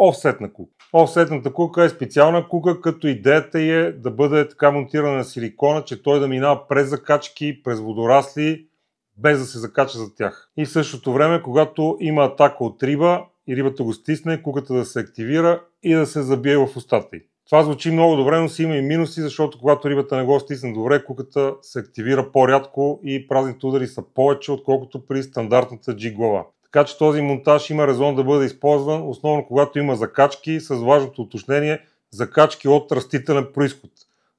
офсетна кука. Офсетната кука е специална кука, като идеята е да бъде така монтирана на силикона, че той да минава през закачки, през водорасли, без да се закача за тях. И в същото време, когато има атака от риба и рибата го стисне, куката да се активира и да се забие в устата й. Това звучи много добре, но си има и минуси, защото когато рибата не го стисне добре, куката се активира по-рядко и празните удари са повече, отколкото при стандартната G глава. Така че този монтаж има резон да бъде използван, основно когато има закачки, с важното уточнение закачки от растителен произход.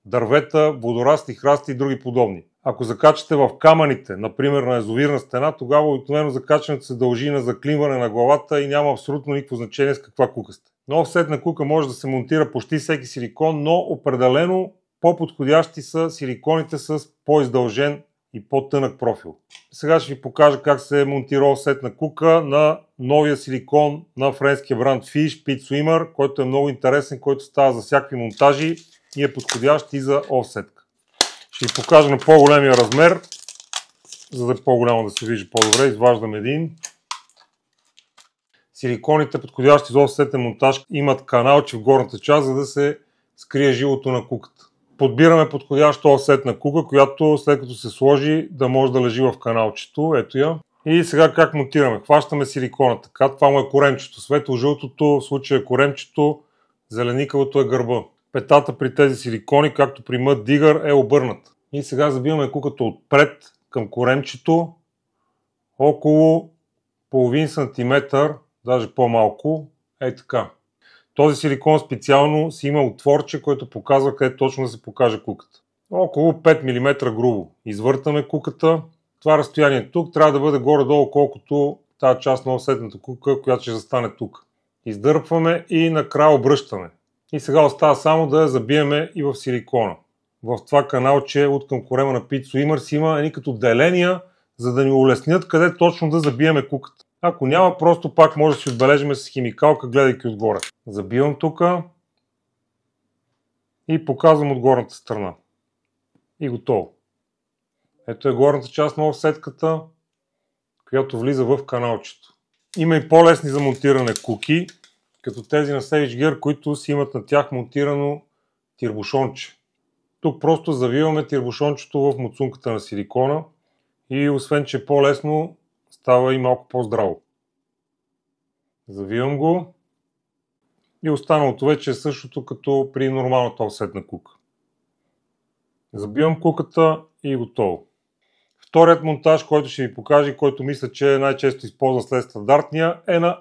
Дървета, водорасли, храсти и други подобни. Ако закачате в камъните, например на язовирна стена, тогава обикновено закачането се дължи на заклинване на главата и няма абсолютно никакво значение с каква кука сте. Но офсетна кука може да се монтира почти всеки силикон, но определено по-подходящи са силиконите с по-издължен и по-тънък профил. Сега ще ви покажа как се монтира офсетна кука на новия силикон на френския бранд Fish Pit Swimmer, който е много интересен, който става за всякакви монтажи и е подходящ и за офсетка. Ще ви покажа на по-големия размер, за да е по-голямо да се вижда по-добре. Изваждам един. Силиконите, подходящи за офсетен монтаж, имат каналче в горната част, за да се скрие жилото на куката. Подбираме подходяща офсетна кука, която след като се сложи да може да лежи в каналчето. Ето я. И сега как монтираме? Хващаме силикона така. Това му е коремчето. Светло-жълтото в случая е коремчето, зеленикавото е гърба. Петата при тези силикони, както при Mud Digger, е обърната. И сега забиваме куката отпред към коремчето, около половин сантиметър, даже по-малко, е така. Този силикон специално си има отворче, което показва къде точно да се покаже куката. Около 5 мм грубо. Извъртаме куката. Това разстояние тук трябва да бъде горе-долу колкото тази част на офсетната кука, която ще застане тук. Издърпваме и накрая обръщаме. И сега остава само да я забиеме и в силикона. В това каналче от към корема на Pit Swimmer си има едни като деления, за да ни улеснят къде точно да забиеме куката. Ако няма, просто пак може да си отбележим с химикалка, гледайки отгоре. Забивам тук и показвам от горната страна. И готово. Ето е горната част на офсетката, която влиза в каналчето. Има и по-лесни за монтиране куки, като тези на Savage Gear, които си имат на тях монтирано тирбушонче. Тук просто завиваме тирбушончето в муцунката на силикона и освен, че е по-лесно, става и малко по-здраво. Завивам го и останалото вече е същото като при нормалната офсетна кука. Забивам куката и готово. Вторият монтаж, който ще ви покажа, който мисля, че е най-често използван след стандартния, е на